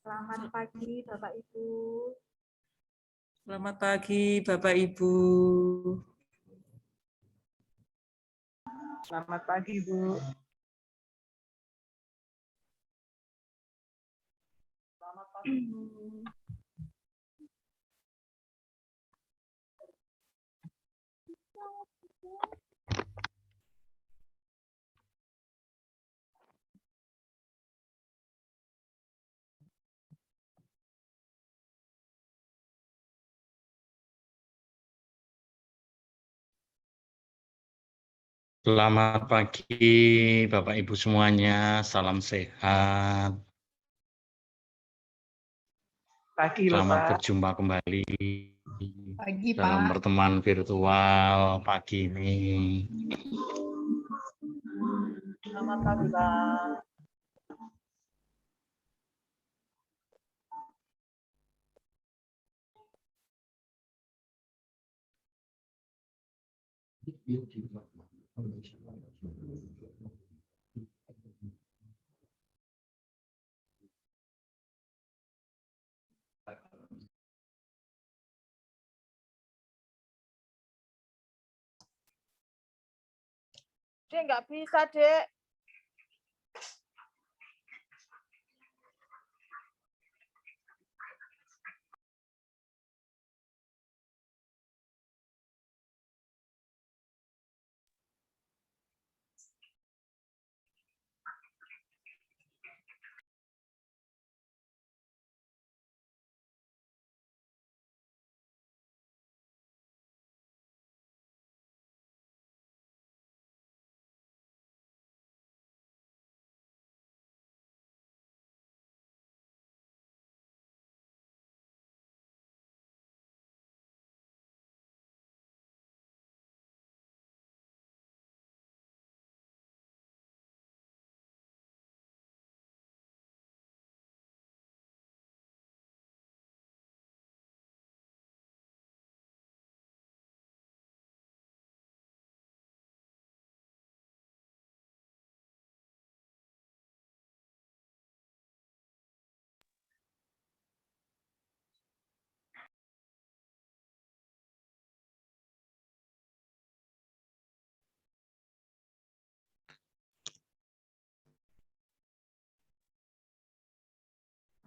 Selamat pagi, Bapak Ibu. Selamat pagi, Bapak Ibu. Selamat pagi, Bu. Selamat pagi, Bu. Selamat pagi, Bapak Ibu semuanya. Salam sehat. Pagi, Selamat Bapak. berjumpa kembali Pagi, dalam Pak. pertemuan virtual pagi ini. Selamat pagi, Pak. Dek, nggak bisa, Dek.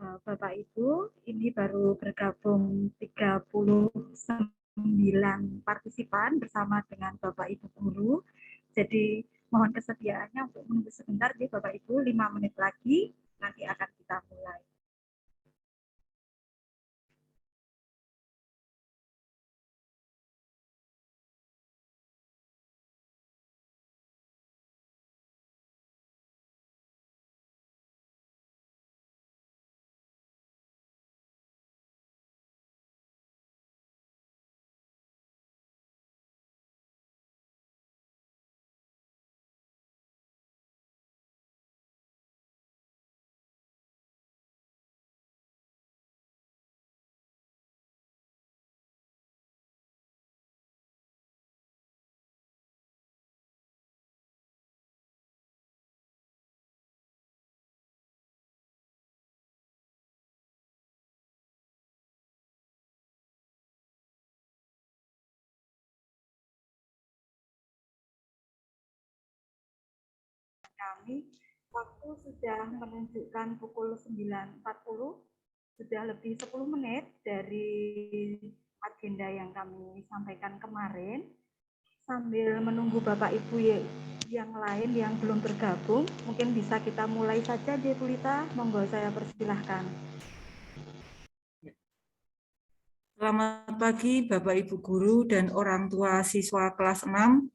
Bapak Ibu, ini baru bergabung 39 partisipan bersama dengan Bapak Ibu guru. Jadi mohon kesediaannya untuk menunggu sebentar nih Bapak Ibu, 5 menit lagi nanti akan kita mulai. Kami waktu sudah menunjukkan pukul 9.40, sudah lebih 10 menit dari agenda yang kami sampaikan kemarin. Sambil menunggu Bapak Ibu yang lain yang belum bergabung, mungkin bisa kita mulai saja, Bu Lita. Monggo saya persilahkan. Selamat pagi, Bapak Ibu guru dan orang tua siswa kelas 6.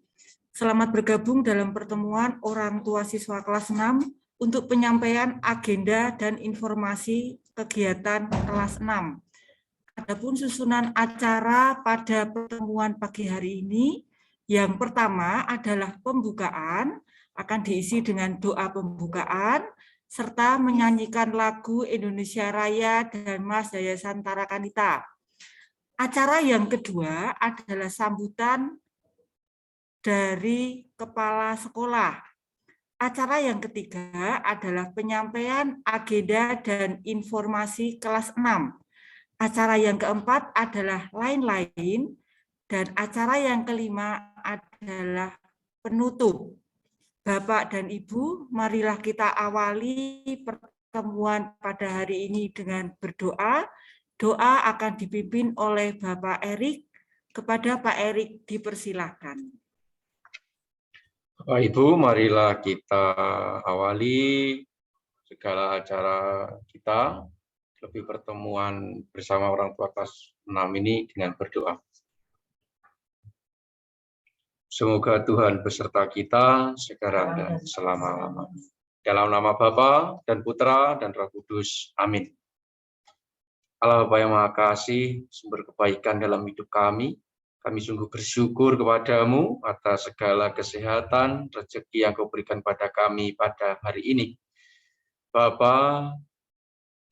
Selamat bergabung dalam pertemuan orang tua siswa kelas 6 untuk penyampaian agenda dan informasi kegiatan kelas 6. Adapun susunan acara pada pertemuan pagi hari ini, yang pertama adalah pembukaan, akan diisi dengan doa pembukaan, serta menyanyikan lagu Indonesia Raya dan Mas Yayasan Tarakanita. Acara yang kedua adalah sambutan dari kepala sekolah. Acara yang ketiga adalah penyampaian agenda dan informasi kelas 6. Acara yang keempat adalah lain-lain, dan acara yang kelima adalah penutup. Bapak dan Ibu, marilah kita awali pertemuan pada hari ini dengan berdoa. Doa akan dipimpin oleh Bapak Erik. Kepada Pak Erik dipersilahkan. Bapak Ibu, marilah kita awali segala acara kita, lebih pertemuan bersama orang tua kelas 6 ini dengan berdoa. Semoga Tuhan beserta kita sekarang dan selama-lamanya. Dalam nama Bapa dan Putra dan Roh Kudus. Amin. Allah Bapa yang Maha Kasih, sumber kebaikan dalam hidup kami sungguh bersyukur kepadamu atas segala kesehatan, rezeki yang Kau berikan pada kami pada hari ini. Bapa,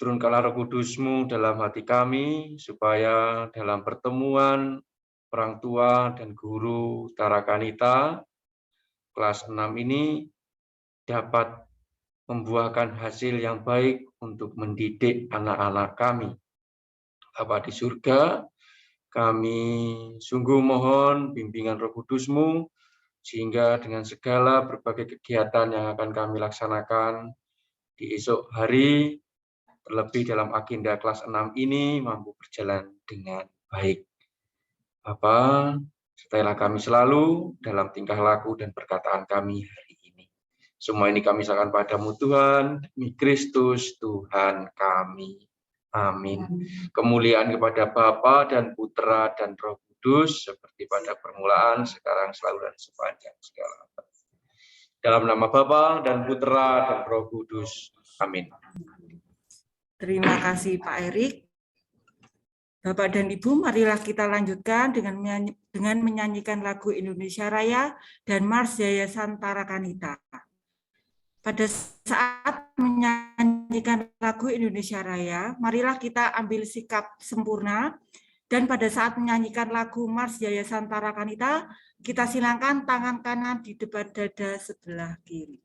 turunkanlah Roh Kudus-Mu dalam hati kami, supaya dalam pertemuan orang tua dan guru Tarakanita kelas 6 ini dapat membuahkan hasil yang baik untuk mendidik anak-anak kami. Bapa di surga, kami sungguh mohon bimbingan Roh Kudus-Mu, sehingga dengan segala berbagai kegiatan yang akan kami laksanakan di esok hari, terlebih dalam agenda kelas 6 ini, mampu berjalan dengan baik. Bapa, sertailah kami selalu dalam tingkah laku dan perkataan kami hari ini. Semua ini kami serahkan padamu Tuhan, demi Kristus Tuhan kami. Amin. Kemuliaan kepada Bapa dan Putra dan Roh Kudus, seperti pada permulaan, sekarang, selalu, dan sepanjang segala abad. Dalam nama Bapa dan Putra dan Roh Kudus. Amin. Terima kasih Pak Erik. Bapak dan Ibu, marilah kita lanjutkan dengan menyanyikan lagu Indonesia Raya dan Mars Yayasan Tarakanita. Pada saat menyanyikan lagu Indonesia Raya, marilah kita ambil sikap sempurna, dan pada saat menyanyikan lagu Mars Yayasan Tarakanita, kita silakan tangan kanan di depan dada sebelah kiri.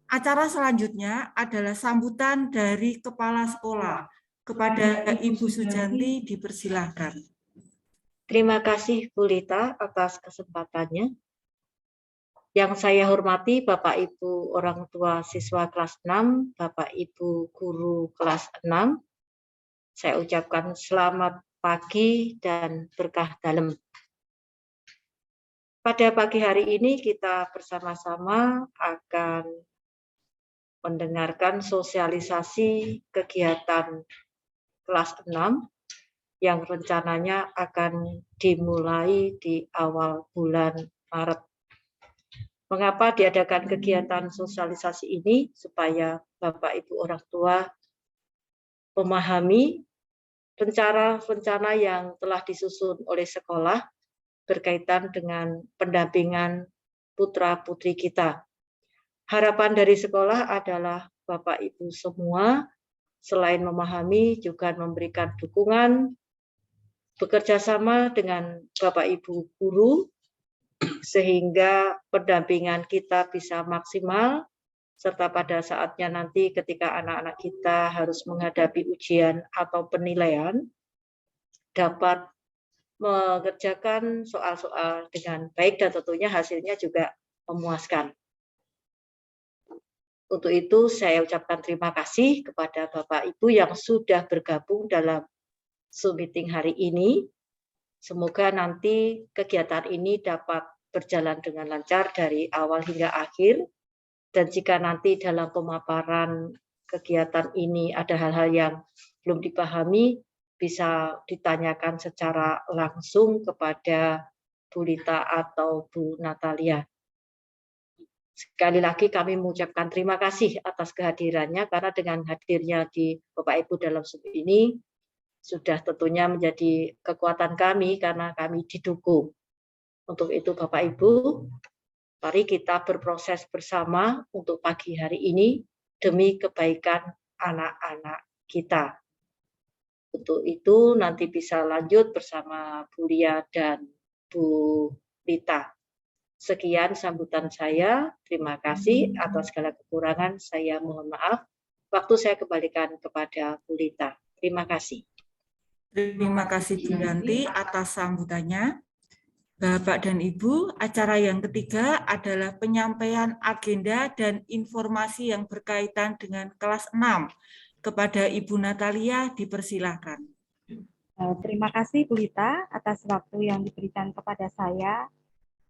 Acara selanjutnya adalah sambutan dari Kepala Sekolah. Kepada Ibu Sujanti dipersilahkan. Terima kasih Bu Lita atas kesempatannya. Yang saya hormati Bapak Ibu orang tua siswa kelas 6, Bapak Ibu guru kelas 6, saya ucapkan selamat pagi dan berkah dalam. Pada pagi hari ini kita bersama-sama akan mendengarkan sosialisasi kegiatan kelas 6 yang rencananya akan dimulai di awal bulan Maret. Mengapa diadakan kegiatan sosialisasi ini? Supaya Bapak Ibu orang tua memahami rencana-rencana yang telah disusun oleh sekolah berkaitan dengan pendampingan putra-putri kita. Harapan dari sekolah adalah Bapak Ibu semua selain memahami juga memberikan dukungan, bekerja sama dengan Bapak Ibu guru sehingga pendampingan kita bisa maksimal, serta pada saatnya nanti ketika anak-anak kita harus menghadapi ujian atau penilaian, dapat mengerjakan soal-soal dengan baik dan tentunya hasilnya juga memuaskan. Untuk itu saya ucapkan terima kasih kepada Bapak Ibu yang sudah bergabung dalam Zoom meeting hari ini. Semoga nanti kegiatan ini dapat berjalan dengan lancar dari awal hingga akhir. Dan jika nanti dalam pemaparan kegiatan ini ada hal-hal yang belum dipahami, bisa ditanyakan secara langsung kepada Bu Lita atau Bu Natalia. Sekali lagi kami mengucapkan terima kasih atas kehadirannya, karena dengan hadirnya di Bapak Ibu dalam Zoom ini sudah tentunya menjadi kekuatan kami karena kami didukung. Untuk itu Bapak Ibu, mari kita berproses bersama untuk pagi hari ini demi kebaikan anak-anak kita. Untuk itu nanti bisa lanjut bersama Bu Lia dan Bu Lita. Sekian sambutan saya. Terima kasih. Atas segala kekurangan saya mohon maaf. Waktu saya kembalikan kepada Bu Lita. Terima kasih. Terima kasih Bu Yanti atas sambutannya. Bapak dan Ibu, acara yang ketiga adalah penyampaian agenda dan informasi yang berkaitan dengan kelas 6. Kepada Ibu Natalia dipersilahkan. Terima kasih Bu Lita atas waktu yang diberikan kepada saya.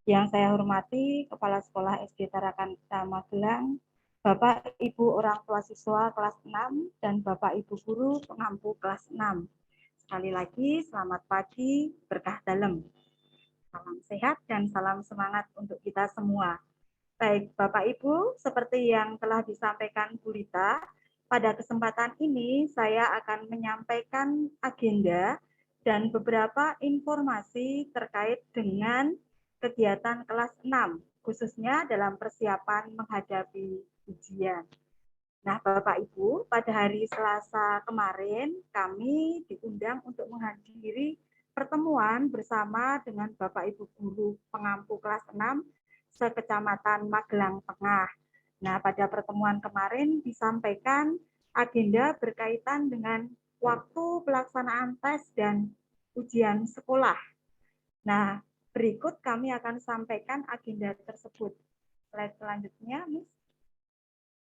Yang saya hormati Kepala Sekolah SD Tarakan Kita Magelang, Bapak Ibu orang tua siswa kelas 6 dan Bapak Ibu guru pengampu kelas 6. Sekali lagi selamat pagi, berkah dalam. Salam sehat dan salam semangat untuk kita semua. Baik Bapak Ibu, seperti yang telah disampaikan Bu Lita, pada kesempatan ini saya akan menyampaikan agenda dan beberapa informasi terkait dengan kegiatan kelas 6, khususnya dalam persiapan menghadapi ujian. Nah, Bapak Ibu, pada hari Selasa kemarin kami diundang untuk menghadiri pertemuan bersama dengan Bapak Ibu guru pengampu kelas 6 sekecamatan Magelang Tengah. Nah, pada pertemuan kemarin disampaikan agenda berkaitan dengan waktu pelaksanaan tes dan ujian sekolah. Nah, berikut kami akan sampaikan agenda tersebut. Slide selanjutnya, Miss.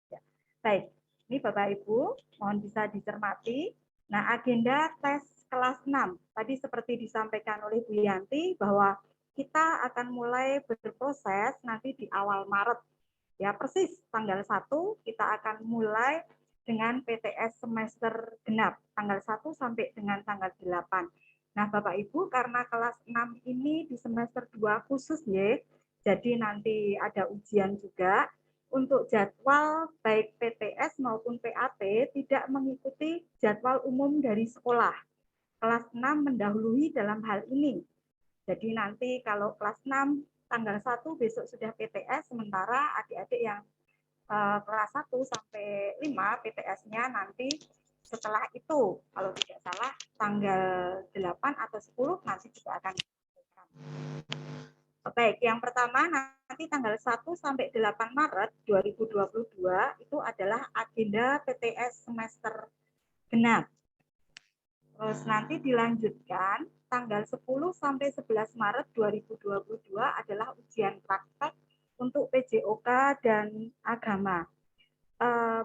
Ya. Baik, ini Bapak Ibu, mohon bisa dicermati. Nah, agenda tes kelas 6. Tadi seperti disampaikan oleh Bu Yanti bahwa kita akan mulai berproses nanti di awal Maret. Ya, persis tanggal 1 kita akan mulai dengan PTS semester genap, tanggal 1 sampai dengan tanggal 8. Nah, Bapak Ibu, karena kelas 6 ini di semester 2 khusus ya, jadi nanti ada ujian juga. Untuk jadwal baik PTS maupun PAT tidak mengikuti jadwal umum dari sekolah. Kelas 6 mendahului dalam hal ini. Jadi nanti kalau kelas 6 tanggal 1 besok sudah PTS, sementara adik-adik yang kelas 1 sampai 5 PTS-nya nanti setelah itu, kalau tidak salah tanggal 8 atau 10 nanti juga akan disampaikan. Baik, yang pertama nanti tanggal 1 sampai 8 Maret 2022 itu adalah agenda PTS semester genap. Terus nanti dilanjutkan tanggal 10 sampai 11 Maret 2022 adalah ujian praktek untuk PJOK dan agama.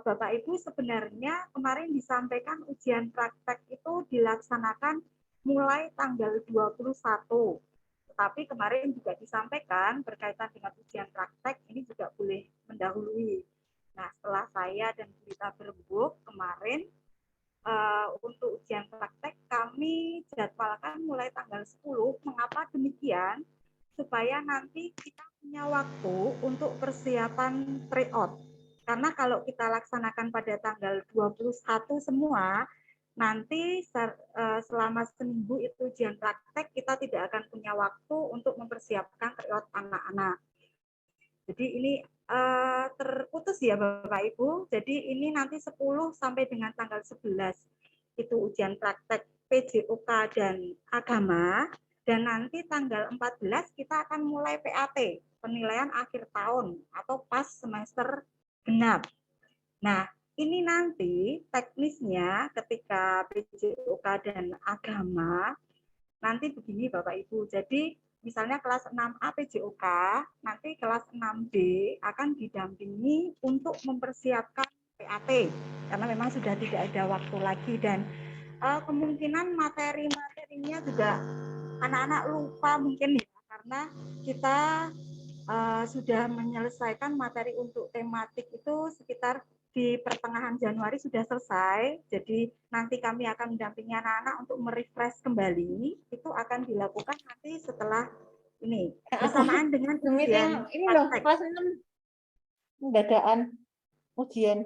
Bapak Ibu sebenarnya kemarin disampaikan ujian praktek itu dilaksanakan mulai tanggal 21. Tetapi kemarin juga disampaikan berkaitan dengan ujian praktek ini juga boleh mendahului. Nah, setelah saya dan Bu Rita berembuk kemarin untuk ujian praktek kami jadwalkan mulai tanggal 10. Mengapa demikian? Supaya nanti kita punya waktu untuk persiapan tryout. Karena kalau kita laksanakan pada tanggal 21 semua, nanti selama seminggu itu ujian praktek, kita tidak akan punya waktu untuk mempersiapkan tryout anak-anak. Jadi ini terputus ya Bapak Ibu. Jadi ini nanti 10 sampai dengan tanggal 11 itu ujian praktek PJOK dan agama. Dan nanti tanggal 14 kita akan mulai PAT, penilaian akhir tahun atau pas semester genap. Nah, ini nanti teknisnya ketika PJOK dan agama, nanti begini Bapak Ibu, jadi misalnya kelas 6A PJOK, nanti kelas 6B akan didampingi untuk mempersiapkan PAT, karena memang sudah tidak ada waktu lagi dan kemungkinan materi-materinya juga anak-anak lupa mungkin ya, karena kita sudah menyelesaikan materi untuk tematik itu sekitar di pertengahan Januari sudah selesai, jadi nanti kami akan mendampingi anak-anak untuk merefresh kembali, itu akan dilakukan nanti setelah ini, bersamaan dengan ujian ini loh, kelas 6 pendadaan ujian.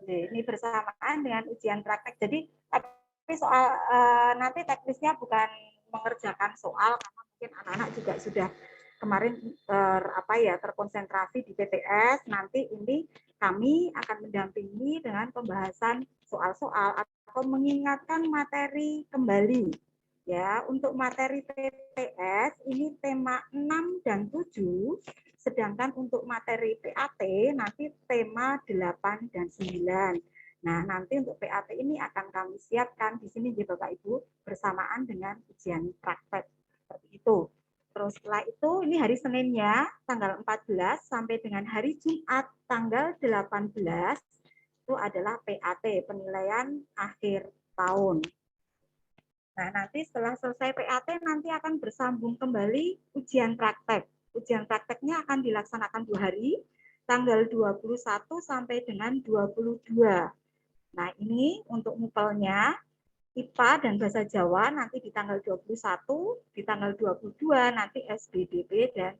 Ini bersamaan dengan ujian praktek, jadi tapi soal nanti teknisnya bukan mengerjakan soal, karena mungkin anak-anak juga sudah kemarin terkonsentrasi di PTS, nanti ini kami akan mendampingi dengan pembahasan soal-soal atau mengingatkan materi kembali. Ya, untuk materi PTS ini tema 6 dan 7, sedangkan untuk materi PAT nanti tema 8 dan 9. Nah, nanti untuk PAT ini akan kami siapkan di sini ya Bapak Ibu bersamaan dengan ujian praktek seperti itu. Terus setelah itu, ini hari Seninnya, tanggal 14 sampai dengan hari Jumat, tanggal 18, itu adalah PAT, penilaian akhir tahun. Nah, nanti setelah selesai PAT, nanti akan bersambung kembali ujian praktek. Ujian prakteknya akan dilaksanakan 2 hari, tanggal 21 sampai dengan 22. Nah, ini untuk MUPEL-nya, IPA dan Bahasa Jawa nanti di tanggal 21, di tanggal 22 nanti SBDP dan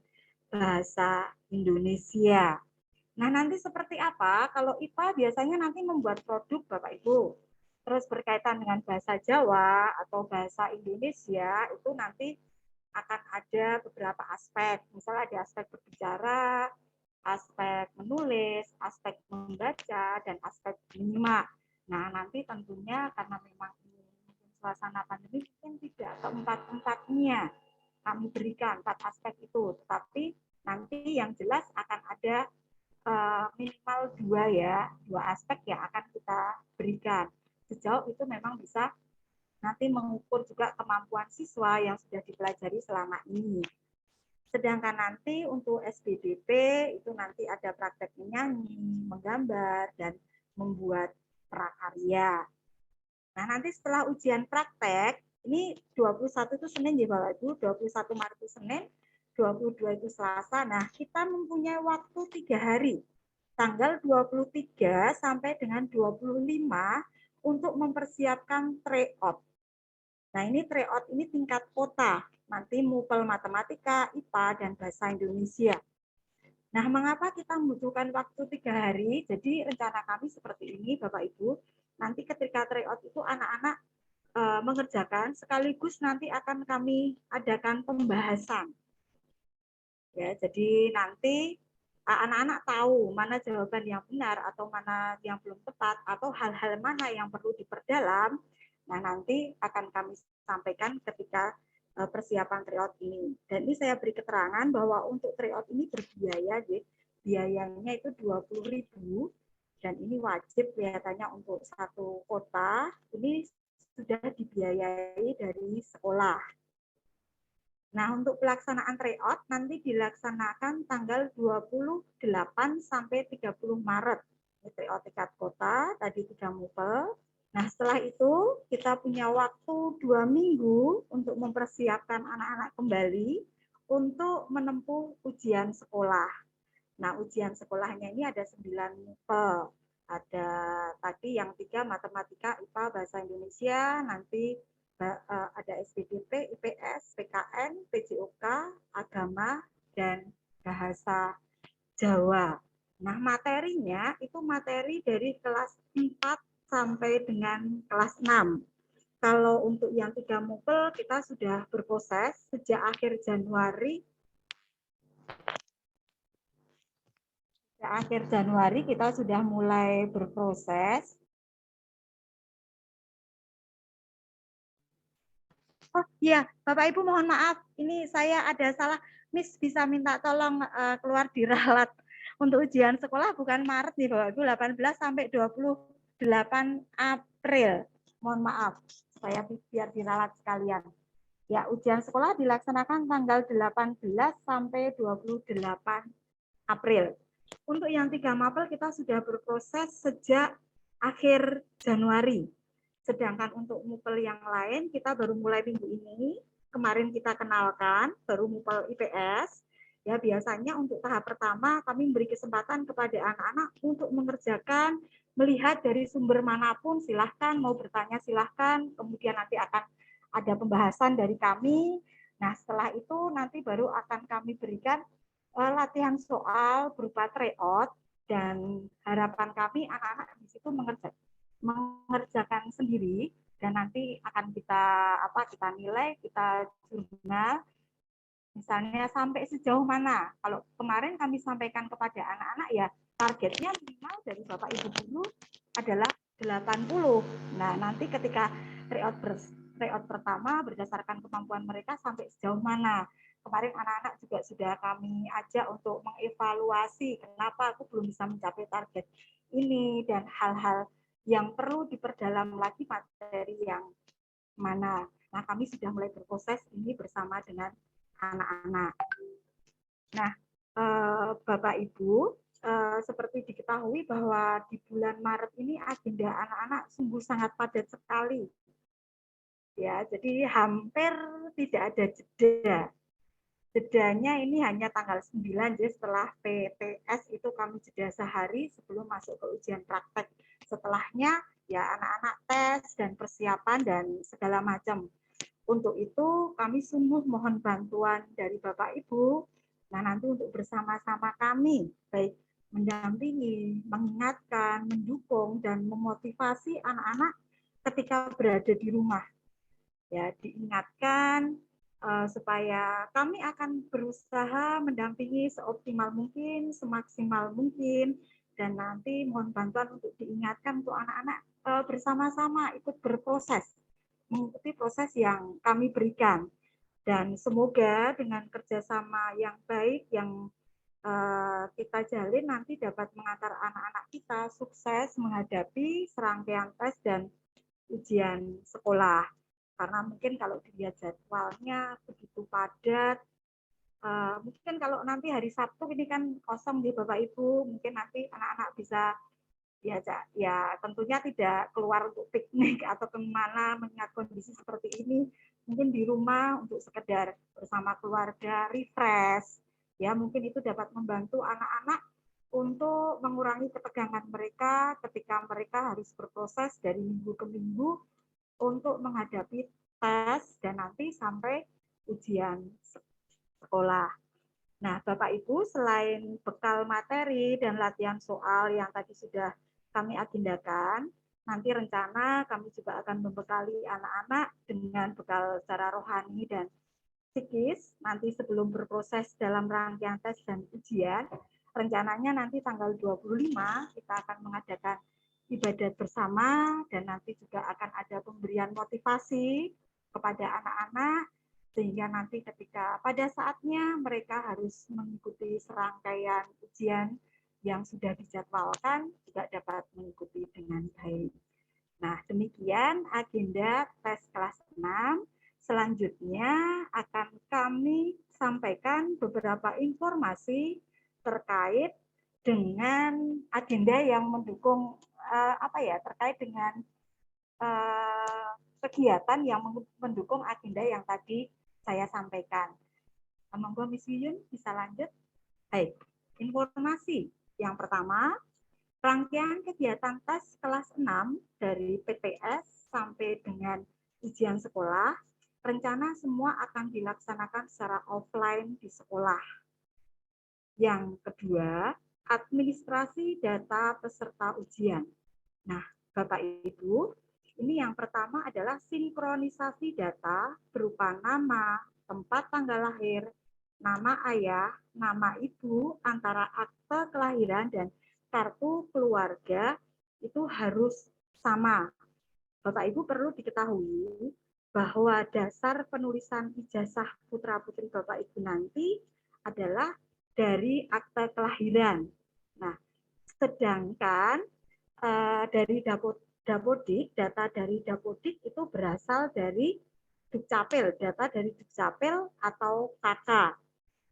Bahasa Indonesia. Nah, nanti seperti apa? Kalau IPA biasanya nanti membuat produk Bapak Ibu. Terus berkaitan dengan Bahasa Jawa atau Bahasa Indonesia itu nanti akan ada beberapa aspek. Misalnya ada aspek berbicara, aspek menulis, aspek membaca, dan aspek menyimak. Nah, nanti tentunya karena memang suasana pandemi mungkin tidak keempat-empatnya kami berikan 4 aspek itu, tetapi nanti yang jelas akan ada minimal 2 aspek yang akan kita berikan. Sejauh itu memang bisa nanti mengukur juga kemampuan siswa yang sudah dipelajari selama ini. Sedangkan nanti untuk SBDP itu nanti ada praktek menyanyi, menggambar, dan membuat prakarya. Nah, nanti setelah ujian praktek, ini 21 itu Senin ya Bapak Ibu, 21 Maret itu Senin, 22 itu Selasa. Nah, kita mempunyai waktu 3 hari, tanggal 23 sampai dengan 25 untuk mempersiapkan tryout. Nah, ini tryout ini tingkat kota, nanti MUPEL Matematika, IPA, dan Bahasa Indonesia. Nah, mengapa kita membutuhkan waktu 3 hari? Jadi rencana kami seperti ini Bapak Ibu, nanti ketika tryout itu anak-anak mengerjakan, sekaligus nanti akan kami adakan pembahasan. Ya, jadi nanti anak-anak tahu mana jawaban yang benar atau mana yang belum tepat atau hal-hal mana yang perlu diperdalam. Nah, nanti akan kami sampaikan ketika persiapan tryout ini. Dan ini saya beri keterangan bahwa untuk tryout ini berbiaya, biayanya itu 20.000 dan ini wajib kelihatannya untuk satu kota. Ini sudah dibiayai dari sekolah. Nah, untuk pelaksanaan tryout nanti dilaksanakan tanggal 28 sampai 30 Maret. Ini tryout tingkat kota, tadi 3 MUPEL. Nah, setelah itu kita punya waktu 2 minggu untuk mempersiapkan anak-anak kembali untuk menempuh ujian sekolah. Nah, ujian sekolahnya ini ada 9 MUPEL. Ada tadi yang 3 matematika, IPA, bahasa Indonesia, nanti ada SPDP, IPS, PKN, PJOK, agama, dan bahasa Jawa. Nah, materinya itu materi dari kelas 4 sampai dengan kelas 6. Kalau untuk yang 3 MUPEL kita sudah berproses sejak akhir Januari. Sejak akhir Januari kita sudah mulai berproses. Oh iya, Bapak Ibu mohon maaf, ini saya ada salah. Miss bisa minta tolong keluar diralat. Untuk ujian sekolah bukan Maret nih Bapak Ibu, 18 sampai 28 April. Mohon maaf, saya biar diralat sekalian. Ya, ujian sekolah dilaksanakan tanggal 18 sampai 28 April. Untuk yang 3 MAPEL kita sudah berproses sejak akhir Januari. Sedangkan untuk MUPEL yang lain kita baru mulai minggu ini. Kemarin kita kenalkan, baru MUPEL IPS. Ya, biasanya untuk tahap pertama kami memberi kesempatan kepada anak-anak untuk mengerjakan, melihat dari sumber manapun, silahkan, mau bertanya silahkan, kemudian nanti akan ada pembahasan dari kami. Nah, setelah itu nanti baru akan kami berikan latihan soal berupa tryout, dan harapan kami anak-anak di situ mengerjakan sendiri, dan nanti akan kita nilai, kita jurnal, misalnya sampai sejauh mana. Kalau kemarin kami sampaikan kepada anak-anak ya targetnya minimal dari Bapak Ibu guru adalah 80. Nah, nanti ketika tryout pertama berdasarkan kemampuan mereka sampai sejauh mana. Kemarin anak-anak juga sudah kami ajak untuk mengevaluasi kenapa aku belum bisa mencapai target ini dan hal-hal yang perlu diperdalam lagi materi yang mana. Nah, kami sudah mulai berproses ini bersama dengan anak-anak. Nah, Bapak Ibu, seperti diketahui bahwa di bulan Maret ini agenda anak-anak sungguh sangat padat sekali. Ya, jadi hampir tidak ada jeda. Jedanya ini hanya tanggal 9, jadi setelah PTS itu kami jeda sehari sebelum masuk ke ujian praktek. Setelahnya ya anak-anak tes dan persiapan dan segala macam. Untuk itu kami sungguh mohon bantuan dari Bapak Ibu. Nah, nanti untuk bersama-sama kami baik mendampingi, mengingatkan, mendukung dan memotivasi anak-anak ketika berada di rumah. Ya, diingatkan supaya kami akan berusaha mendampingi seoptimal mungkin, semaksimal mungkin, dan nanti mohon bantuan untuk diingatkan untuk anak-anak bersama-sama ikut berproses, mengikuti proses yang kami berikan. Dan semoga dengan kerjasama yang baik yang kita jalin nanti dapat mengantar anak-anak kita sukses menghadapi serangkaian tes dan ujian sekolah. Karena mungkin kalau dilihat jadwalnya begitu padat, mungkin kalau nanti hari Sabtu ini kan kosong di Bapak Ibu, mungkin nanti anak-anak bisa ya tentunya tidak keluar untuk piknik atau kemana mengingat kondisi seperti ini, mungkin di rumah untuk sekedar bersama keluarga refresh, ya mungkin itu dapat membantu anak-anak untuk mengurangi ketegangan mereka ketika mereka harus berproses dari minggu ke minggu untuk menghadapi tes dan nanti sampai ujian sekolah. Nah, Bapak Ibu, selain bekal materi dan latihan soal yang tadi sudah kami agendakan, nanti rencana kami juga akan membekali anak-anak dengan bekal secara rohani dan psikis. Nanti sebelum berproses dalam rangkaian tes dan ujian, rencananya nanti tanggal 25 kita akan mengadakan ibadat bersama dan nanti juga akan ada pemberian motivasi kepada anak-anak Sehingga nanti ketika pada saatnya mereka harus mengikuti serangkaian ujian yang sudah dijadwalkan juga dapat mengikuti dengan baik. Nah, demikian agenda tes kelas 6. Selanjutnya akan kami sampaikan beberapa informasi terkait dengan agenda yang mendukung terkait dengan kegiatan yang mendukung agenda yang tadi saya sampaikan. Monggo Miss Yuyun bisa lanjut. Baik, informasi yang pertama, rangkaian kegiatan tes kelas 6 dari PTS sampai dengan ujian sekolah, rencana semua akan dilaksanakan secara offline di sekolah. Yang kedua, administrasi data peserta ujian. Nah, Bapak Ibu, ini yang pertama adalah sinkronisasi data berupa nama, tempat tanggal lahir, nama ayah, nama ibu, antara akte kelahiran dan kartu keluarga itu harus sama. Bapak Ibu perlu diketahui bahwa dasar penulisan ijazah putra-putri Bapak Ibu nanti adalah dari akte kelahiran. Nah, sedangkan dari Dapodik, data dari Dapodik itu berasal dari Dukcapil, data dari Dukcapil atau KK.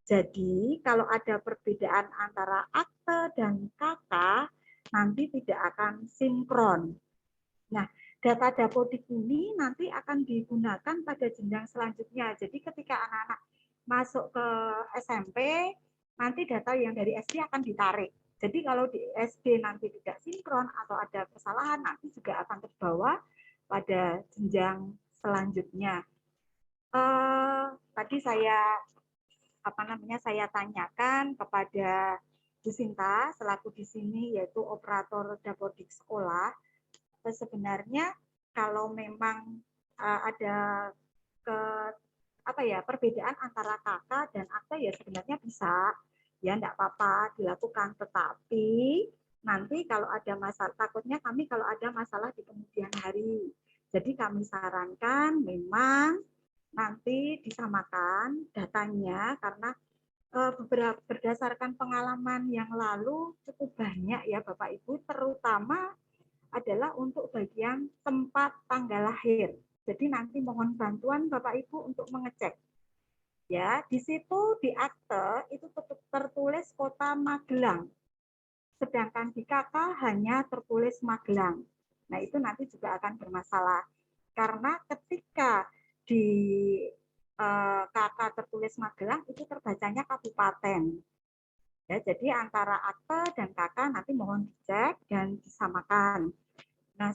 Jadi kalau ada perbedaan antara akte dan KK, nanti tidak akan sinkron. Nah, data Dapodik ini nanti akan digunakan pada jenjang selanjutnya. Jadi ketika anak-anak masuk ke SMP, nanti data yang dari SD akan ditarik. Jadi kalau di SD nanti tidak sinkron atau ada kesalahan, nanti juga akan terbawa pada jenjang selanjutnya. Tadi saya tanyakan kepada Bu Sinta selaku di sini yaitu operator Dapodik sekolah. Sebenarnya kalau memang ada perbedaan antara kakak dan akte ya sebenarnya bisa. Ya enggak apa-apa dilakukan, tetapi nanti kalau ada masalah, takutnya kami kalau ada masalah di kemudian hari. Jadi kami sarankan memang nanti disamakan datanya karena berdasarkan pengalaman yang lalu cukup banyak ya Bapak Ibu, terutama adalah untuk bagian tempat tanggal lahir. Jadi nanti mohon bantuan Bapak Ibu untuk mengecek. Ya, di situ di akte itu tertulis kota Magelang. Sedangkan di KK hanya tertulis Magelang. Nah, itu nanti juga akan bermasalah. Karena ketika di KK tertulis Magelang itu terbacanya kabupaten. Ya, jadi antara akte dan KK nanti mohon dicek dan disamakan. Nah,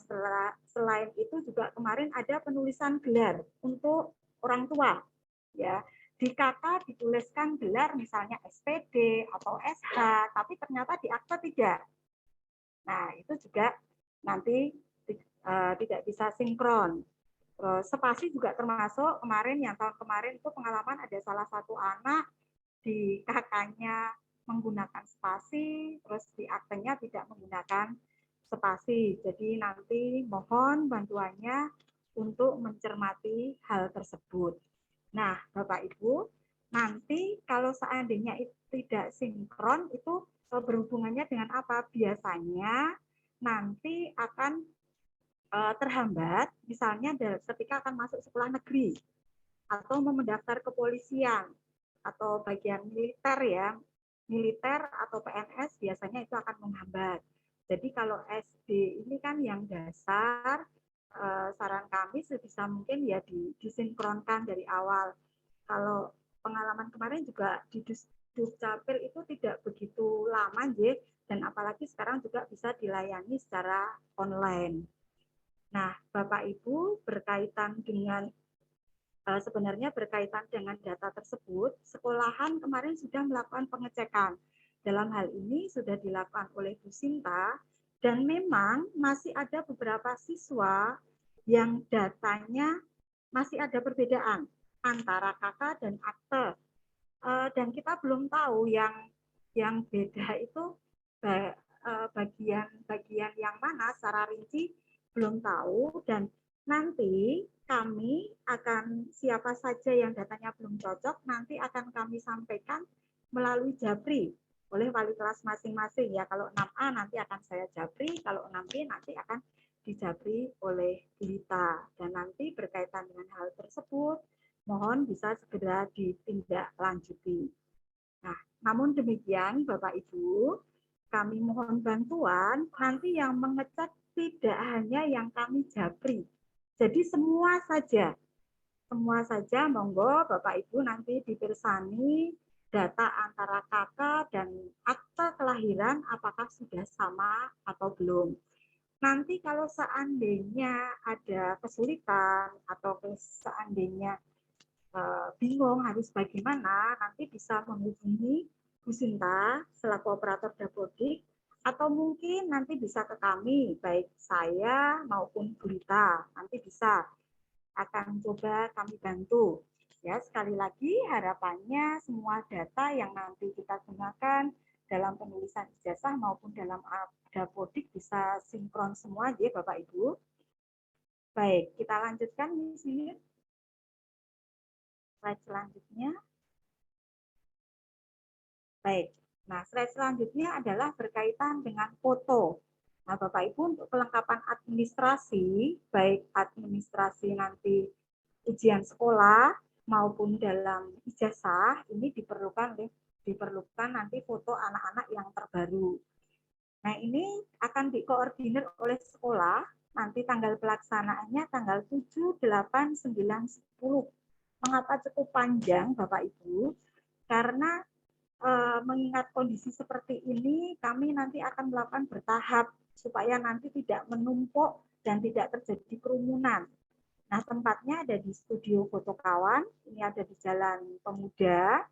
selain itu juga kemarin ada penulisan gelar untuk orang tua. Ya, di KK dituliskan gelar misalnya SPD atau SH, tapi ternyata di akte tidak. Nah, itu juga nanti tidak bisa sinkron. Spasi juga termasuk kemarin, yang tahun kemarin itu pengalaman ada salah satu anak di KK-nya menggunakan spasi, terus di aktenya tidak menggunakan spasi. Jadi nanti mohon bantuannya untuk mencermati hal tersebut. Nah, Bapak Ibu, nanti kalau seandainya itu tidak sinkron, itu berhubungannya dengan apa? Biasanya nanti akan terhambat, misalnya ketika akan masuk sekolah negeri, atau mau mendaftar kepolisian, atau bagian militer ya, militer atau PNS biasanya itu akan menghambat. Jadi kalau SD ini kan yang dasar, saran kami sebisa mungkin ya disinkronkan dari awal. Kalau pengalaman kemarin juga di Dukcapil itu tidak begitu lama, dan apalagi sekarang juga bisa dilayani secara online. Nah, Bapak Ibu berkaitan dengan sebenarnya berkaitan dengan data tersebut, sekolahan kemarin sudah melakukan pengecekan. Dalam hal ini sudah dilakukan oleh Bu Sinta, dan memang masih ada beberapa siswa yang datanya masih ada perbedaan antara KK dan akte. Dan kita belum tahu yang beda itu bagian yang mana secara rinci belum tahu, dan nanti kami akan siapa saja yang datanya belum cocok nanti akan kami sampaikan melalui japri oleh wali kelas masing-masing ya. Kalau 6A nanti akan saya japri, kalau 6B nanti akan dijapri oleh Lita. Dan nanti berkaitan dengan hal tersebut mohon bisa segera ditindaklanjuti. Nah, namun demikian Bapak Ibu, kami mohon bantuan nanti yang mengecek tidak hanya yang kami japri. Jadi semua saja monggo Bapak Ibu nanti dipirsani data antara kakak dan akta kelahiran apakah sudah sama atau belum. Nanti kalau seandainya ada kesulitan atau seandainya bingung harus bagaimana, nanti bisa menghubungi Bu Sinta selaku operator Dapodik atau mungkin nanti bisa ke kami, baik saya maupun Bu Rita, nanti bisa akan coba kami bantu. Ya, sekali lagi harapannya semua data yang nanti kita gunakan dalam penulisan ijazah maupun dalam Dapodik bisa sinkron semua ya Bapak Ibu. Baik, kita lanjutkan di sini. Slide selanjutnya. Baik, nah slide selanjutnya adalah berkaitan dengan foto. Nah Bapak Ibu untuk kelengkapan administrasi, baik administrasi nanti ujian sekolah maupun dalam ijazah, ini diperlukan nanti foto anak-anak yang terbaru. Nah ini akan dikoordinir oleh sekolah, nanti tanggal pelaksanaannya tanggal 7, 8, 9, 10. Mengapa cukup panjang Bapak Ibu? Karena mengingat kondisi seperti ini, kami nanti akan melakukan bertahap supaya nanti tidak menumpuk dan tidak terjadi kerumunan. Nah, tempatnya ada di Studio Foto Kawan, ini ada di Jalan Pemuda.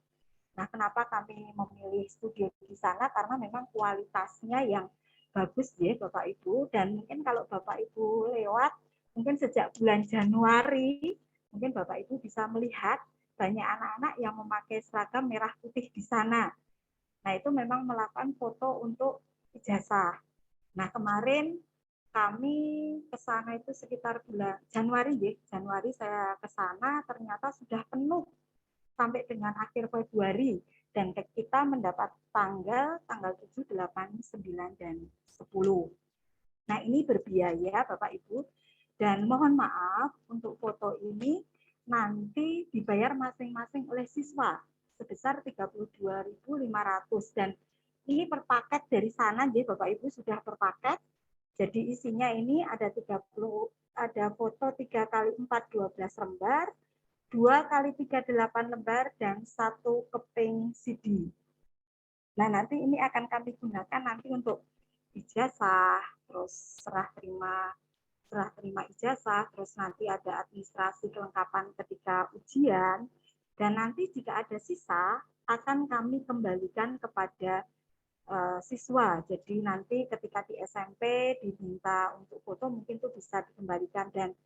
Nah, kenapa kami memilih studio di sana? Karena memang kualitasnya yang bagus ya Bapak Ibu. Dan mungkin kalau Bapak Ibu lewat, mungkin sejak bulan Januari, mungkin Bapak Ibu bisa melihat banyak anak-anak yang memakai seragam merah putih di sana. Nah, itu memang melakukan foto untuk ijazah. Nah, kemarin kami ke sana itu sekitar bulan Januari, ya. Januari saya ke sana ternyata sudah penuh sampai dengan akhir Februari. Dan kita mendapat tanggal 7, 8, 9, dan 10. Nah, ini berbiaya Bapak Ibu. Dan mohon maaf untuk foto ini nanti dibayar masing-masing oleh siswa sebesar 32.500 dan ini per paket dari sana jadi Bapak Ibu sudah per paket. Jadi isinya ini ada 30 ada foto 3 kali 4 12 lembar, 2 kali 3 8 lembar dan 1 keping CD. Nah, nanti ini akan kami gunakan nanti untuk ijazah, terus serah terima ijazah, terus nanti ada administrasi kelengkapan ketika ujian, dan nanti jika ada sisa akan kami kembalikan kepada siswa. Jadi nanti ketika di SMP diminta untuk foto mungkin itu bisa dikembalikan dan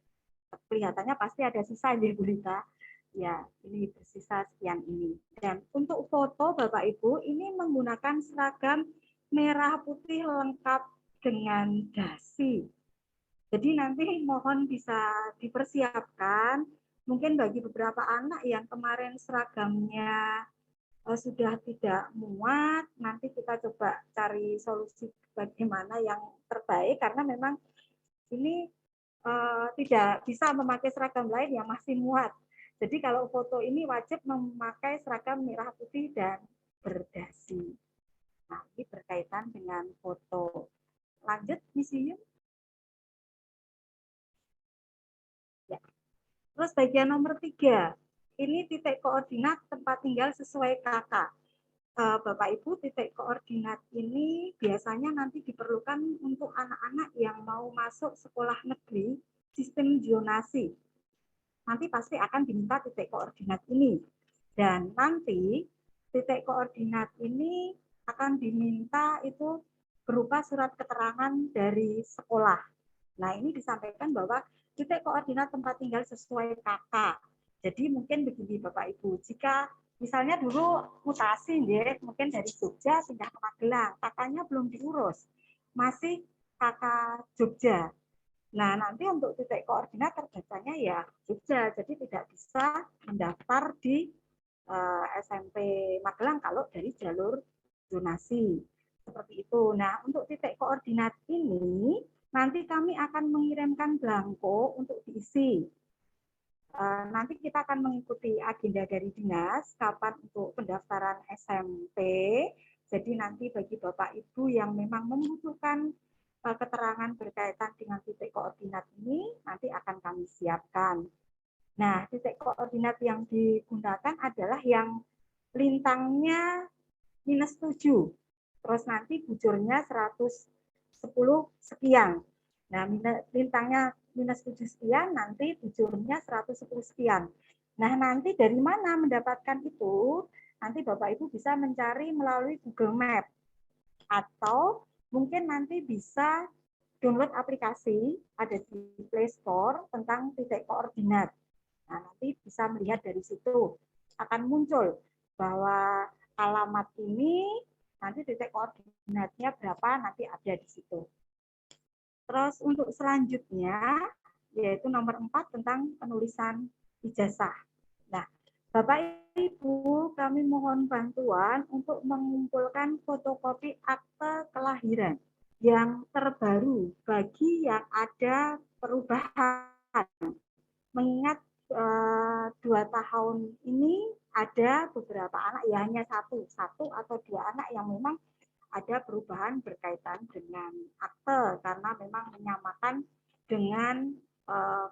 kelihatannya pasti ada sisa ya Bu Lita. Ya, ini bersisa sekian ini. Dan untuk foto Bapak Ibu ini menggunakan seragam merah putih lengkap dengan dasi. Jadi nanti mohon bisa dipersiapkan, mungkin bagi beberapa anak yang kemarin seragamnya sudah tidak muat, nanti kita coba cari solusi bagaimana yang terbaik, karena memang ini tidak bisa memakai seragam lain yang masih muat. Jadi kalau foto ini wajib memakai seragam merah putih dan berdasi. Nah, ini berkaitan dengan foto. Lanjut, Miss Yuyun. Ya. Terus bagian nomor 3, ini titik koordinat tempat tinggal sesuai kakak. Bapak Ibu, titik koordinat ini biasanya nanti diperlukan untuk anak-anak yang mau masuk sekolah negeri sistem zonasi. Nanti pasti akan diminta titik koordinat ini. Dan nanti titik koordinat ini akan diminta itu berupa surat keterangan dari sekolah. Nah, ini disampaikan bahwa titik koordinat tempat tinggal sesuai kakak. Jadi mungkin begini Bapak Ibu, jika misalnya dulu mutasi ya, mungkin dari Jogja pindah ke Magelang, kakaknya belum diurus, masih kakak Jogja. Nah, nanti untuk titik koordinat terbacanya ya Jogja, jadi tidak bisa mendaftar di SMP Magelang kalau dari jalur zonasi. Seperti itu. Nah, untuk titik koordinat ini nanti kami akan mengirimkan belangko untuk diisi. Nanti kita akan mengikuti agenda dari dinas kapan untuk pendaftaran SMP. Jadi nanti bagi Bapak Ibu yang memang membutuhkan keterangan berkaitan dengan titik koordinat ini nanti akan kami siapkan. Nah, titik koordinat yang digunakan adalah yang lintangnya -7, terus nanti bujurnya 110 sekian. Nah, lintangnya -7 sekian, nanti bujurnya 110 sekian. Nah, nanti dari mana mendapatkan itu? Nanti Bapak Ibu bisa mencari melalui Google Map atau mungkin nanti bisa download aplikasi ada di Play Store tentang titik koordinat. Nah, nanti bisa melihat dari situ akan muncul bahwa alamat ini nanti titik koordinatnya berapa nanti ada di situ. Terus untuk selanjutnya yaitu nomor 4 tentang penulisan ijazah. Nah, Bapak Ibu, kami mohon bantuan untuk mengumpulkan fotokopi akte kelahiran yang terbaru bagi yang ada perubahan. Mengingat 2 tahun ini ada beberapa anak, ya hanya satu atau 2 anak yang memang ada perubahan berkaitan dengan akte karena memang menyamakan dengan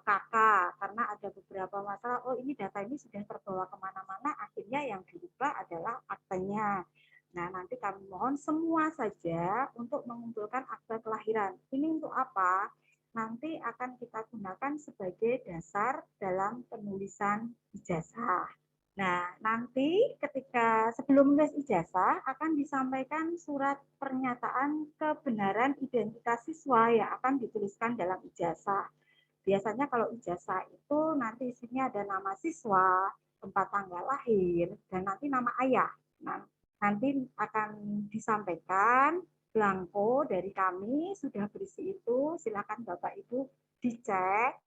kakak karena ada beberapa masalah. Oh, ini data ini sudah terbawa kemana-mana, akhirnya yang dirubah adalah aktenya. Nah, nanti kami mohon semua saja untuk mengumpulkan akte kelahiran. Ini untuk apa? Nanti akan kita gunakan sebagai dasar dalam penulisan ijazah. Nah, nanti ketika sebelum menulis ijazah akan disampaikan surat pernyataan kebenaran identitas siswa yang akan dituliskan dalam ijazah. Biasanya kalau ijazah itu nanti isinya ada nama siswa, tempat tanggal lahir, dan nanti nama ayah. Nah, nanti akan disampaikan belangko dari kami sudah berisi itu, silakan Bapak Ibu dicek.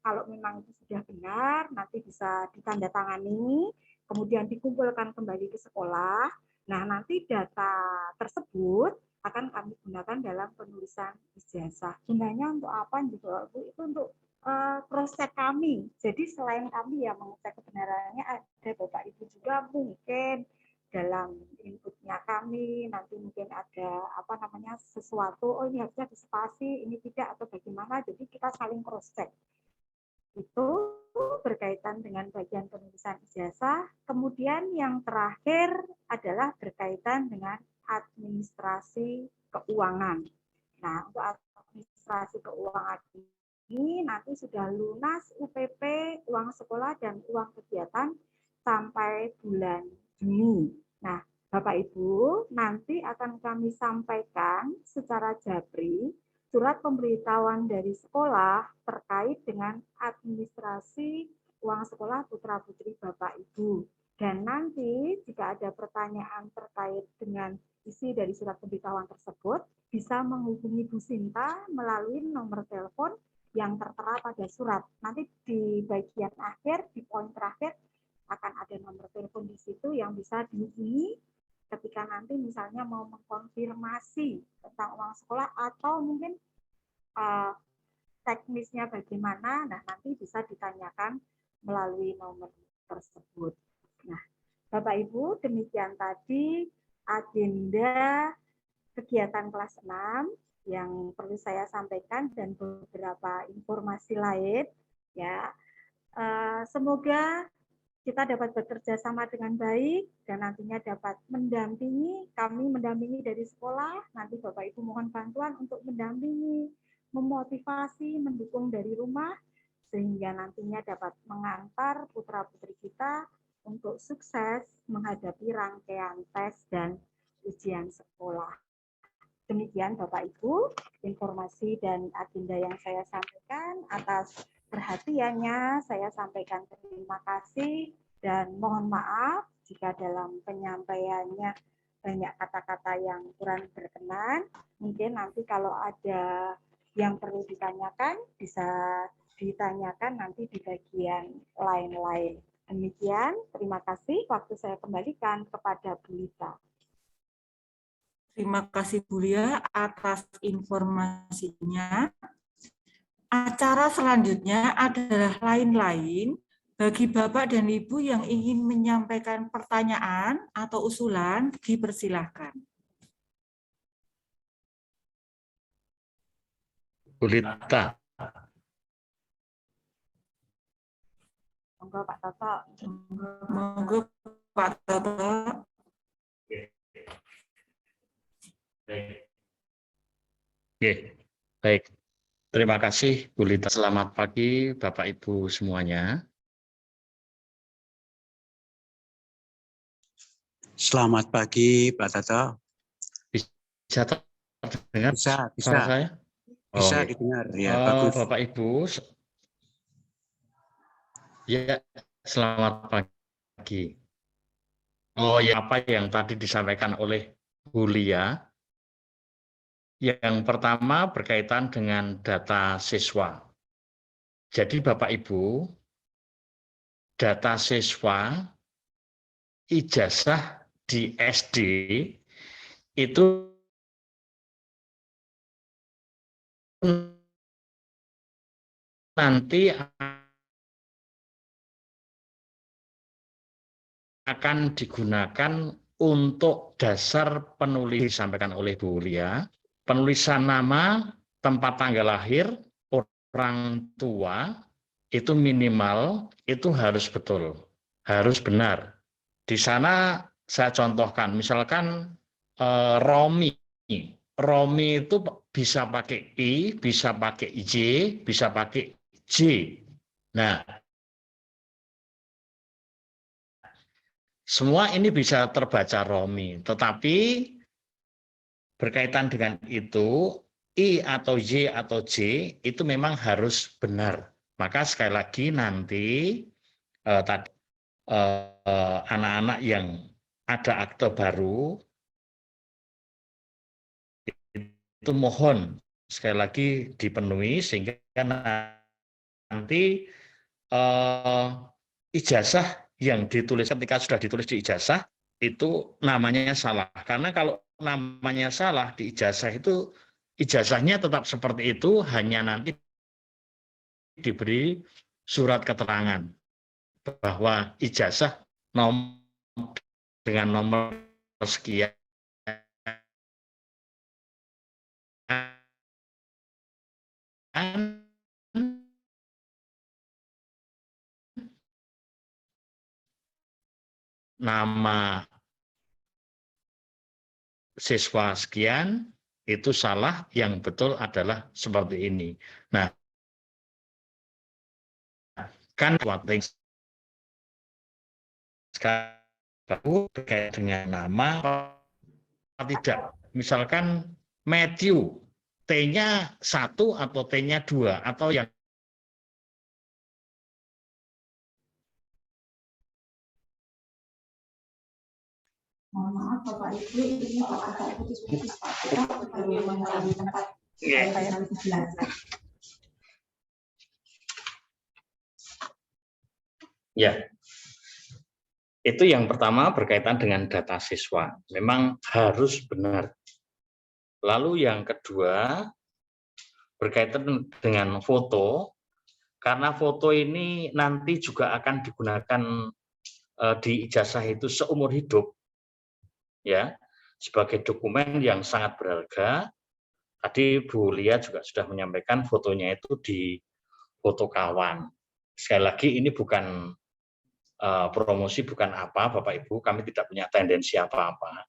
Kalau memang itu sudah benar, nanti bisa ditandatangani, kemudian dikumpulkan kembali ke sekolah. Nah, nanti data tersebut akan kami gunakan dalam penulisan ijazah. Gunanya untuk apa, Bu? Itu untuk cross-check kami. Jadi selain kami yang mengecek kebenarannya, ada Bapak Ibu juga mungkin dalam inputnya kami nanti mungkin ada sesuatu, oh ini harusnya dispasi, ini tidak atau bagaimana, jadi kita saling cross check. Itu berkaitan dengan bagian penulisan ijazah. Kemudian yang terakhir adalah berkaitan dengan administrasi keuangan. Nah, untuk administrasi keuangan ini nanti sudah lunas UPP, uang sekolah dan uang kegiatan sampai bulan Juni. Nah, Bapak Ibu, nanti akan kami sampaikan secara jabri surat pemberitahuan dari sekolah terkait dengan administrasi uang sekolah putra-putri Bapak Ibu. Dan nanti jika ada pertanyaan terkait dengan isi dari surat pemberitahuan tersebut, bisa menghubungi Bu Sinta melalui nomor telepon yang tertera pada surat. Nanti di bagian akhir, di poin terakhir, akan ada nomor telepon di situ yang bisa dihubungi ketika nanti misalnya mau mengkonfirmasi tentang uang sekolah atau mungkin teknisnya bagaimana, nah nanti bisa ditanyakan melalui nomor tersebut. Nah, Bapak Ibu, demikian tadi agenda kegiatan kelas 6 yang perlu saya sampaikan dan beberapa informasi lain. Ya, semoga kita dapat bekerja sama dengan baik dan nantinya dapat kami mendampingi dari sekolah, nanti Bapak Ibu mohon bantuan untuk mendampingi, memotivasi, mendukung dari rumah, sehingga nantinya dapat mengantar putra-putri kita untuk sukses menghadapi rangkaian tes dan ujian sekolah. Demikian Bapak Ibu, informasi dan agenda yang saya sampaikan. Atas perhatiannya saya sampaikan terima kasih dan mohon maaf jika dalam penyampaiannya banyak kata-kata yang kurang berkenan. Mungkin nanti kalau ada yang perlu ditanyakan bisa ditanyakan nanti di bagian lain-lain. Demikian, terima kasih. Waktu saya kembalikan kepada Bu Lita. Terima kasih Bu Lia atas informasinya. Acara selanjutnya adalah lain-lain. Bagi Bapak dan Ibu yang ingin menyampaikan pertanyaan atau usulan, dipersilahkan. Bu Lita. Monggo Pak Toto. Monggo Pak Toto. Oke, baik. Terima kasih Bu Lita. Selamat pagi Bapak Ibu semuanya. Selamat pagi, Pak Toto. Bisa terdengar Bisa, suara saya? bisa oke. didengar. Ya, bagus. Bapak Ibu, ya selamat pagi. Oh ya, apa yang tadi disampaikan oleh Bu Lia? Yang pertama berkaitan dengan data siswa. Jadi Bapak Ibu, data siswa ijazah di SD itu nanti akan digunakan untuk dasar penulis disampaikan oleh Bu Lia, penulisan nama, tempat tanggal lahir, orang tua, itu minimal, itu harus betul, harus benar. Di sana saya contohkan, misalkan Romi. Romi itu bisa pakai I, bisa pakai J, bisa pakai J. Nah, semua ini bisa terbaca Romi, tetapi berkaitan dengan itu, I atau Y atau J itu memang harus benar. Maka sekali lagi nanti tadi anak-anak yang ada akte baru, itu mohon sekali lagi dipenuhi sehingga nanti ijazah yang ditulis ketika sudah ditulis di ijazah itu namanya salah. Karena kalau namanya salah di ijazah itu ijazahnya tetap seperti itu, hanya nanti diberi surat keterangan bahwa ijazah dengan nomor sekian nama siswa sekian itu salah, yang betul adalah seperti ini. Nah, kan sekarang terkait dengan nama tidak, misalkan Matthew, T-nya 1 atau T-nya 2 atau yang Mohon maaf Bapak Ibu, ini agak putus-putus Pak. Kita baru mencari tempat saya harus belajar. ya. Itu yang pertama berkaitan dengan data siswa. Memang harus benar. Lalu yang kedua berkaitan dengan foto, karena foto ini nanti juga akan digunakan di ijazah itu seumur hidup, ya, sebagai dokumen yang sangat berharga. Tadi Bu Lia juga sudah menyampaikan fotonya itu di foto kawan. Sekali lagi ini bukan promosi, bukan apa Bapak Ibu, kami tidak punya tendensi apa-apa.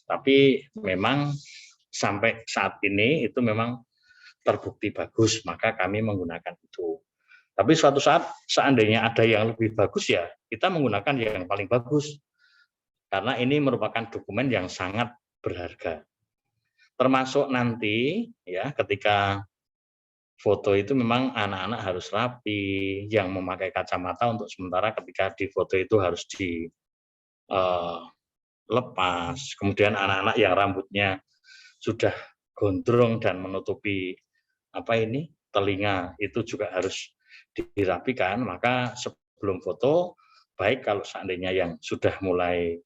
Tapi memang sampai saat ini itu memang terbukti bagus, maka kami menggunakan itu. Tapi suatu saat seandainya ada yang lebih bagus, ya kita menggunakan yang paling bagus. Karena ini merupakan dokumen yang sangat berharga. Termasuk nanti ya ketika foto itu memang anak-anak harus rapi, yang memakai kacamata untuk sementara ketika di foto itu harus dilepas. Kemudian anak-anak yang rambutnya sudah gondrong dan menutupi telinga itu juga harus dirapikan. Maka sebelum foto, baik kalau seandainya yang sudah mulai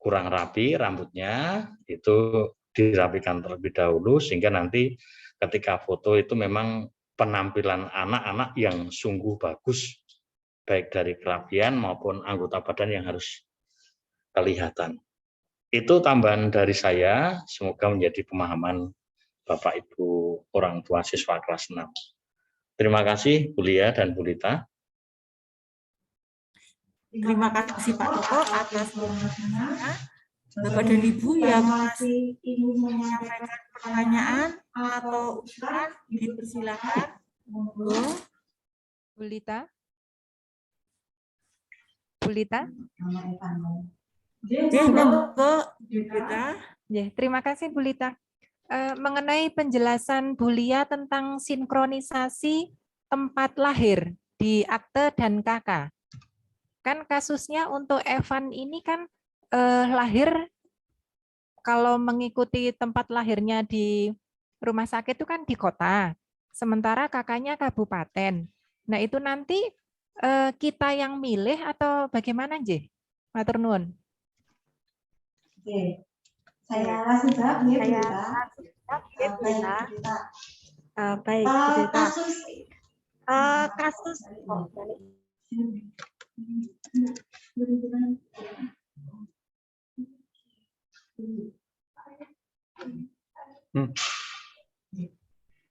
kurang rapi rambutnya, itu dirapikan terlebih dahulu, sehingga nanti ketika foto itu memang penampilan anak-anak yang sungguh bagus, baik dari kerapian maupun anggota badan yang harus kelihatan. Itu tambahan dari saya, semoga menjadi pemahaman Bapak Ibu orang tua siswa kelas 6. Terima kasih Bu Lia dan Bu Lita. Terima kasih Pak Toto atas penjelasannya. Bapak dan Ibu yang masih ingin menyampaikan pertanyaan atau usulan, dipersilakan. Monggo. Bu Lita? Bu Lita? Monggo, Bu Lita. Ya, terima kasih Bu Lita. Mengenai penjelasan Bu Lia tentang sinkronisasi tempat lahir di akte dan KK. Kan kasusnya untuk Evan ini kan lahir kalau mengikuti tempat lahirnya di rumah sakit itu kan di kota, sementara kakaknya kabupaten. Nah itu nanti kita yang milih atau bagaimana, Nggih? Matur nuwun. Oke, saya langsung jawab nih, Bu Lita. Baik, Bu Lita. Kasus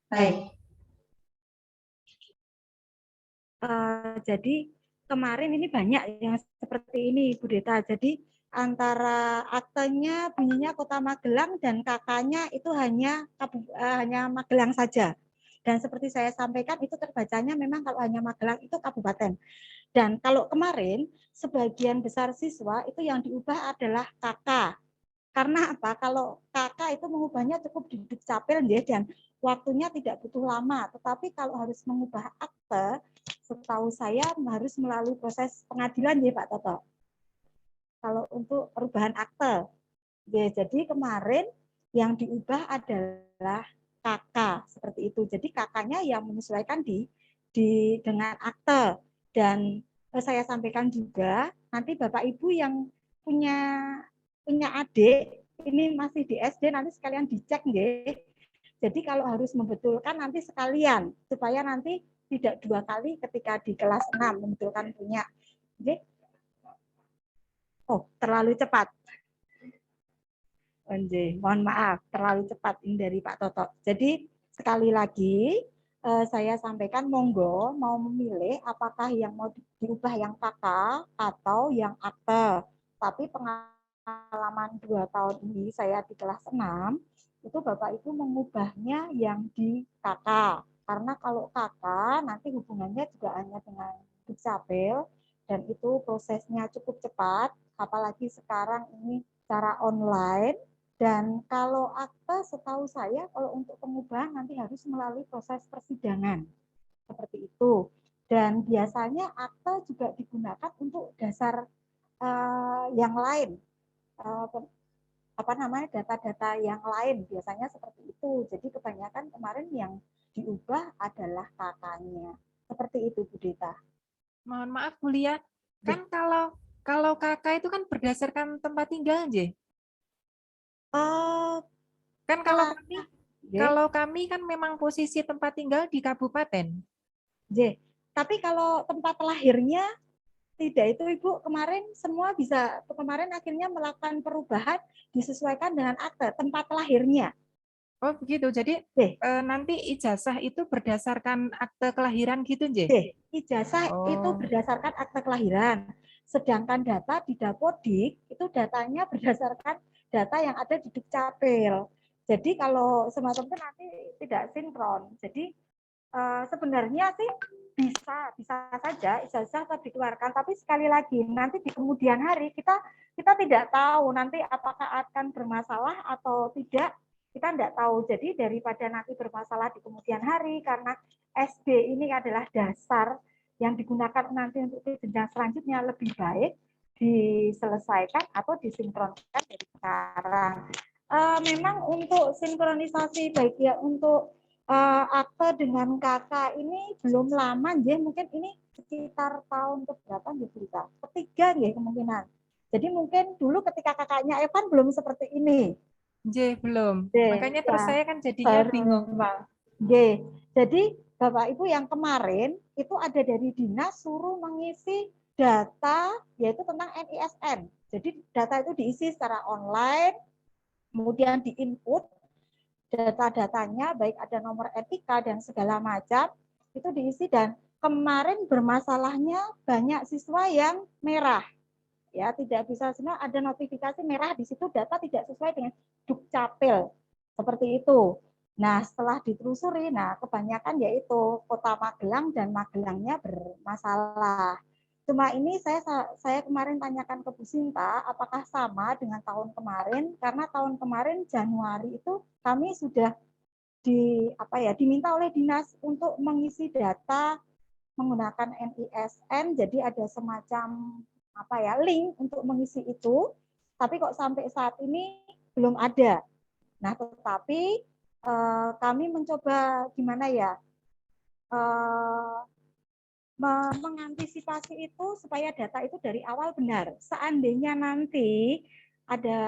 Baik. Jadi kemarin ini banyak yang seperti ini, Bu Deta. Jadi antara aktenya bunyinya Kota Magelang dan kakaknya itu hanya Magelang saja. Dan seperti saya sampaikan itu terbacanya memang kalau hanya Magelang itu kabupaten. Dan kalau kemarin sebagian besar siswa itu yang diubah adalah kakak. Karena apa? Kalau kakak itu mengubahnya cukup di Dukcapil dan waktunya tidak butuh lama. Tetapi kalau harus mengubah akte, setahu saya harus melalui proses pengadilan ya Pak Toto. Kalau untuk perubahan akte. Ya, jadi kemarin yang diubah adalah kakak seperti itu. Jadi kakaknya yang menyesuaikan dengan akte. Dan saya sampaikan juga nanti Bapak Ibu yang punya adik ini masih di SD nanti sekalian dicek nggih. Jadi kalau harus membetulkan nanti sekalian supaya nanti tidak 2 kali ketika di kelas 6 membetulkan punya. Nggih. Oh, terlalu cepat. Mohon maaf, terlalu cepat ini dari Pak Toto. Jadi sekali lagi saya sampaikan monggo mau memilih apakah yang mau diubah yang kakak atau yang akte. Tapi pengalaman 2 tahun ini saya di kelas 6 itu Bapak Ibu mengubahnya yang di kakak. Karena kalau kakak nanti hubungannya juga hanya dengan Dukcapil dan itu prosesnya cukup cepat. Apalagi sekarang ini secara online. Dan kalau akte setahu saya kalau untuk pengubahan nanti harus melalui proses persidangan. Seperti itu. Dan biasanya akte juga digunakan untuk dasar yang lain. Data-data yang lain biasanya seperti itu. Jadi kebanyakan kemarin yang diubah adalah kakaknya. Seperti itu Bu Deta. Mohon maaf Bu Lia, kan kalau kakak itu kan berdasarkan tempat tinggal, Nggih. Kan kalau kami kan memang posisi tempat tinggal di kabupaten. Tapi kalau tempat lahirnya tidak itu Ibu kemarin semua bisa kemarin akhirnya melakukan perubahan disesuaikan dengan akte tempat lahirnya. Oh begitu. Jadi nanti ijazah itu berdasarkan akte kelahiran gitu, Nggih? Ijazah itu berdasarkan akte kelahiran. Sedangkan data di Dapodik itu datanya berdasarkan data yang ada di Dukcapil. Jadi kalau semacam itu nanti tidak sinkron. Jadi sebenarnya sih bisa saja ijazah dikeluarkan, tapi sekali lagi nanti di kemudian hari kita tidak tahu nanti apakah akan bermasalah atau tidak, kita tidak tahu. Jadi daripada nanti bermasalah di kemudian hari karena SD ini adalah dasar yang digunakan nanti untuk jenjang selanjutnya lebih baik diselesaikan atau disinkronkan dari sekarang. Memang untuk sinkronisasi baik ya untuk akte dengan kakak ini belum lama, mungkin ini sekitar tahun keberapa berita? Ketiga kemungkinan. Jadi mungkin dulu ketika kakaknya Evan belum seperti ini. Belum. Makanya terus saya kan jadinya bingung. Jadi Bapak Ibu yang kemarin itu ada dari dinas suruh mengisi data yaitu tentang NISN. Jadi data itu diisi secara online, kemudian diinput data-datanya, baik ada nomor etika dan segala macam, itu diisi dan kemarin bermasalahnya banyak siswa yang merah. Ya, tidak bisa semua, ada notifikasi merah di situ, data tidak sesuai dengan Dukcapil. Seperti itu. Nah, setelah ditelusuri, kebanyakan yaitu Kota Magelang dan Magelangnya bermasalah. Cuma ini saya kemarin tanyakan ke Bu Sinta, apakah sama dengan tahun kemarin? Karena tahun kemarin Januari itu kami sudah diminta oleh dinas untuk mengisi data menggunakan NISN, jadi ada semacam link untuk mengisi itu, tapi kok sampai saat ini belum ada. Nah, tetapi kami mencoba mengantisipasi itu supaya data itu dari awal benar. Seandainya nanti ada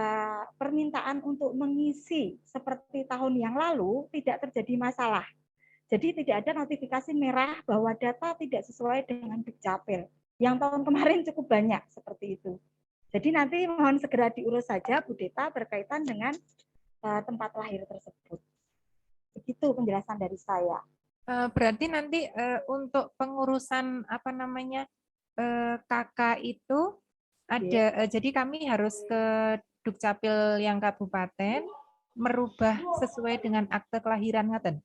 permintaan untuk mengisi seperti tahun yang lalu, tidak terjadi masalah. Jadi tidak ada notifikasi merah bahwa data tidak sesuai dengan Dukcapil. Yang tahun kemarin cukup banyak seperti itu. Jadi nanti mohon segera diurus saja Bu Deta berkaitan dengan tempat lahir tersebut. Begitu penjelasan dari saya. Berarti nanti untuk pengurusan kakak itu ada, jadi kami harus ke Dukcapil yang kabupaten merubah sesuai dengan akte kelahiran ngaten.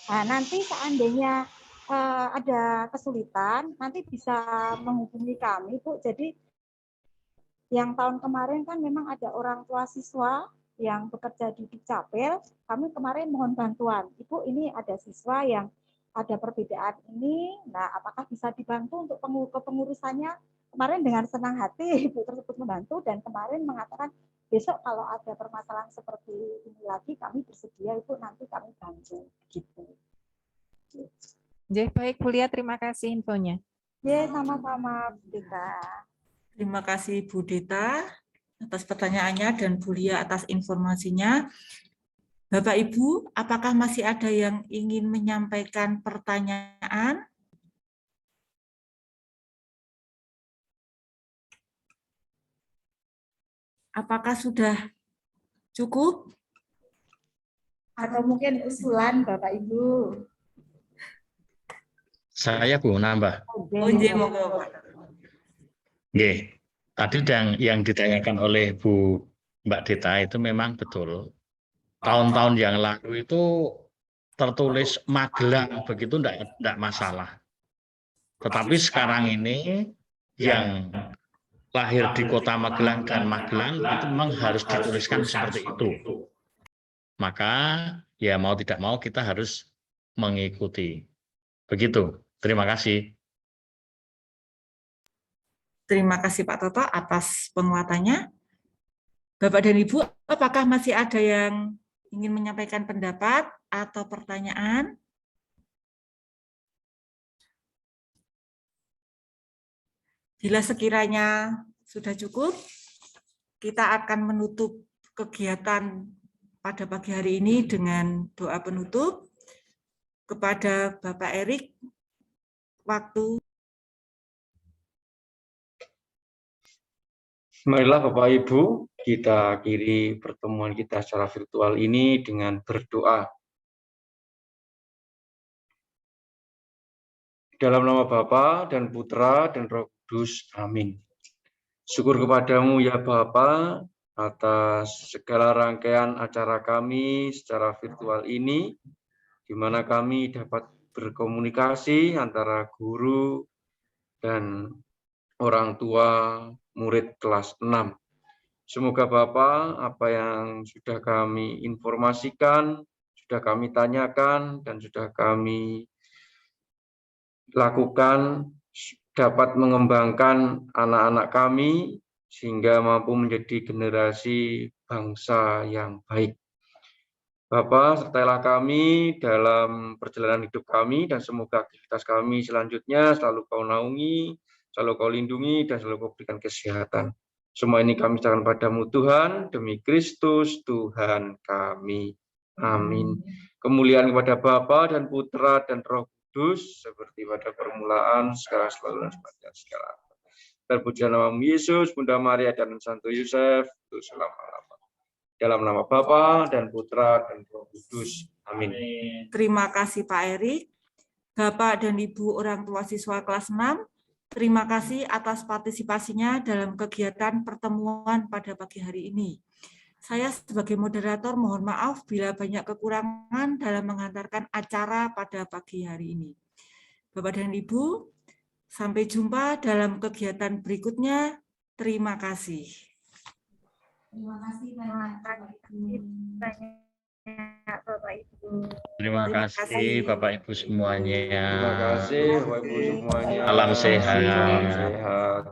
Nah, nanti seandainya ada kesulitan, nanti bisa menghubungi kami, Bu. Jadi yang tahun kemarin kan memang ada orang tua siswa yang bekerja di Dukcapil, kami kemarin mohon bantuan. Ibu, ini ada siswa yang ada perbedaan ini, nah apakah bisa dibantu untuk kepengurusannya? Kemarin dengan senang hati Ibu tersebut membantu dan kemarin mengatakan besok kalau ada permasalahan seperti ini lagi kami bersedia, Ibu, nanti kami bantu. Gitu. Baik, Bu Lia, terima kasih infonya. Sama-sama, Bu Deta. Terima kasih Bu Deta atas pertanyaannya dan Bu Lia atas informasinya. Bapak Ibu, apakah masih ada yang ingin menyampaikan pertanyaan? Apakah sudah cukup? Atau mungkin usulan Bapak Ibu? Saya Bu nambah. Tadi yang ditanyakan oleh Bu Mbak Deta itu memang betul. Tahun-tahun yang lalu itu tertulis Magelang, begitu enggak masalah. Tetapi sekarang ini yang lahir di Kota Magelang dan Magelang itu memang harus dituliskan seperti itu. Maka ya mau tidak mau kita harus mengikuti. Begitu. Terima kasih. Terima kasih Pak Toto atas penguatannya. Bapak dan Ibu, apakah masih ada yang ingin menyampaikan pendapat atau pertanyaan? Bila sekiranya sudah cukup, kita akan menutup kegiatan pada pagi hari ini dengan doa penutup. Kepada Bapak Erik, waktu. Marilah Bapak Ibu, kita akhiri pertemuan kita secara virtual ini dengan berdoa. Dalam nama Bapa dan Putra dan Roh Kudus. Amin. Syukur kepadamu ya Bapa atas segala rangkaian acara kami secara virtual ini, di mana kami dapat berkomunikasi antara guru dan orang tua murid kelas 6. Semoga Bapak, apa yang sudah kami informasikan, sudah kami tanyakan, dan sudah kami lakukan dapat mengembangkan anak-anak kami sehingga mampu menjadi generasi bangsa yang baik. Bapa, sertailah kami dalam perjalanan hidup kami dan semoga aktivitas kami selanjutnya selalu Kau naungi, selalu Kau lindungi, dan selalu Kau berikan kesehatan. Semua ini kami serahkan padamu Tuhan, demi Kristus Tuhan kami. Amin. Kemuliaan kepada Bapa dan Putra dan Roh Kudus, seperti pada permulaan, sekarang, selalu, dan sepanjang segala abad. Terpujilah namamu Yesus, Bunda Maria, dan Santo Yosef, untuk selama-lamanya. Dalam nama Bapa dan Putra dan Roh Kudus. Amin. Terima kasih Pak Erik. Bapak dan Ibu orang tua siswa kelas 6, terima kasih atas partisipasinya dalam kegiatan pertemuan pada pagi hari ini. Saya sebagai moderator mohon maaf bila banyak kekurangan dalam mengantarkan acara pada pagi hari ini. Bapak dan Ibu, sampai jumpa dalam kegiatan berikutnya. Terima kasih. Terima kasih banyak. Bapak Ibu. Terima kasih Bapak Ibu semuanya. Terima kasih Bapak Ibu semuanya. Salam sehat. Salam sehat.